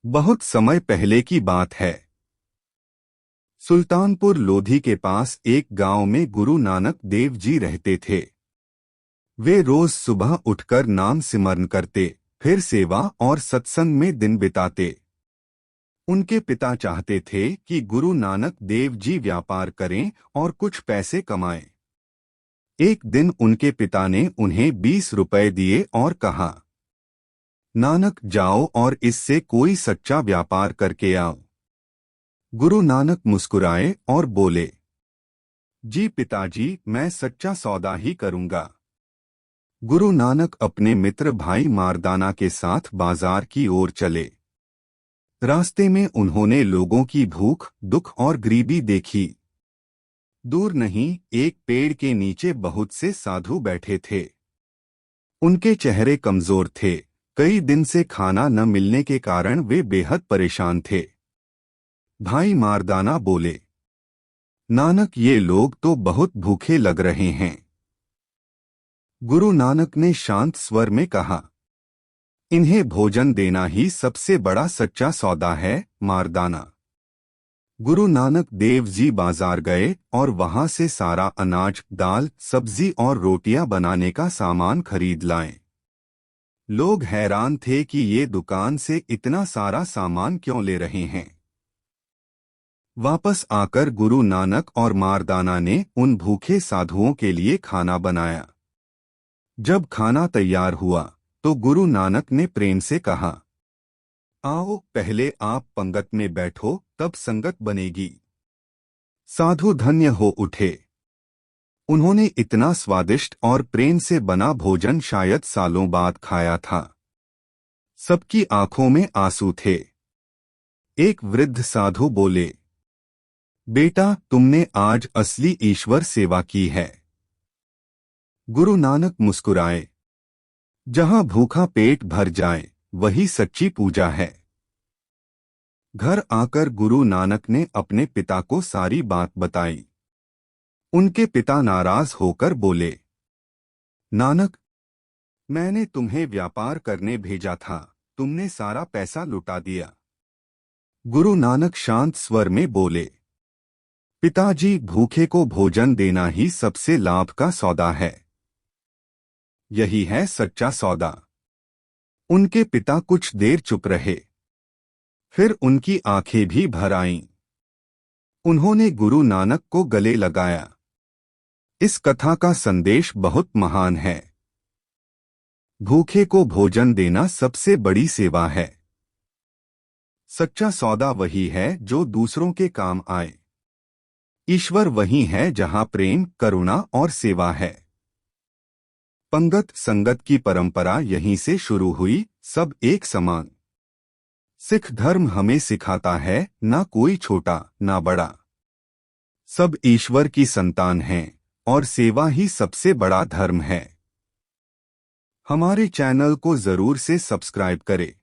बहुत समय पहले की बात है। सुल्तानपुर लोधी के पास एक गांव में गुरु नानक देव जी रहते थे। वे रोज सुबह उठकर नाम सिमरन करते, फिर सेवा और सत्संग में दिन बिताते। उनके पिता चाहते थे कि गुरु नानक देव जी व्यापार करें और कुछ पैसे कमाएं। एक दिन उनके पिता ने उन्हें 20 रुपए दिए और कहा, नानक जाओ और इससे कोई सच्चा व्यापार करके आओ। गुरु नानक मुस्कुराए और बोले, जी पिताजी, मैं सच्चा सौदा ही करूंगा। गुरु नानक अपने मित्र भाई मारदाना के साथ बाजार की ओर चले। रास्ते में उन्होंने लोगों की भूख, दुख और गरीबी देखी। दूर नहीं, एक पेड़ के नीचे बहुत से साधु बैठे थे। उनके चेहरे कमजोर थे। कई दिन से खाना न मिलने के कारण वे बेहद परेशान थे। भाई मारदाना बोले, नानक, ये लोग तो बहुत भूखे लग रहे हैं। गुरु नानक ने शांत स्वर में कहा, इन्हें भोजन देना ही सबसे बड़ा सच्चा सौदा है, मारदाना। गुरु नानक देव जी बाजार गए और वहां से सारा अनाज, दाल, सब्जी और रोटियां बनाने का सामान खरीद लाए। लोग हैरान थे कि ये दुकान से इतना सारा सामान क्यों ले रहे हैं। वापस आकर गुरु नानक और मारदाना ने उन भूखे साधुओं के लिए खाना बनाया। जब खाना तैयार हुआ तो गुरु नानक ने प्रेम से कहा, आओ, पहले आप पंगत में बैठो, तब संगत बनेगी। साधु धन्य हो उठे। उन्होंने इतना स्वादिष्ट और प्रेम से बना भोजन शायद सालों बाद खाया था। सबकी आंखों में आंसू थे। एक वृद्ध साधु बोले, बेटा, तुमने आज असली ईश्वर सेवा की है। गुरु नानक मुस्कुराए, जहां भूखा पेट भर जाए वही सच्ची पूजा है। घर आकर गुरु नानक ने अपने पिता को सारी बात बताई। उनके पिता नाराज होकर बोले, नानक, मैंने तुम्हें व्यापार करने भेजा था, तुमने सारा पैसा लुटा दिया। गुरु नानक शांत स्वर में बोले, पिताजी, भूखे को भोजन देना ही सबसे लाभ का सौदा है। यही है सच्चा सौदा। उनके पिता कुछ देर चुप रहे, फिर उनकी आंखें भी भर आईं। उन्होंने गुरु नानक को गले लगाया। इस कथा का संदेश बहुत महान है। भूखे को भोजन देना सबसे बड़ी सेवा है। सच्चा सौदा वही है जो दूसरों के काम आए। ईश्वर वही है जहां प्रेम, करुणा और सेवा है। पंगत संगत की परंपरा यहीं से शुरू हुई, सब एक समान। सिख धर्म हमें सिखाता है, ना कोई छोटा ना बड़ा। सब ईश्वर की संतान हैं और सेवा ही सबसे बड़ा धर्म है। हमारे चैनल को जरूर से सब्सक्राइब करें।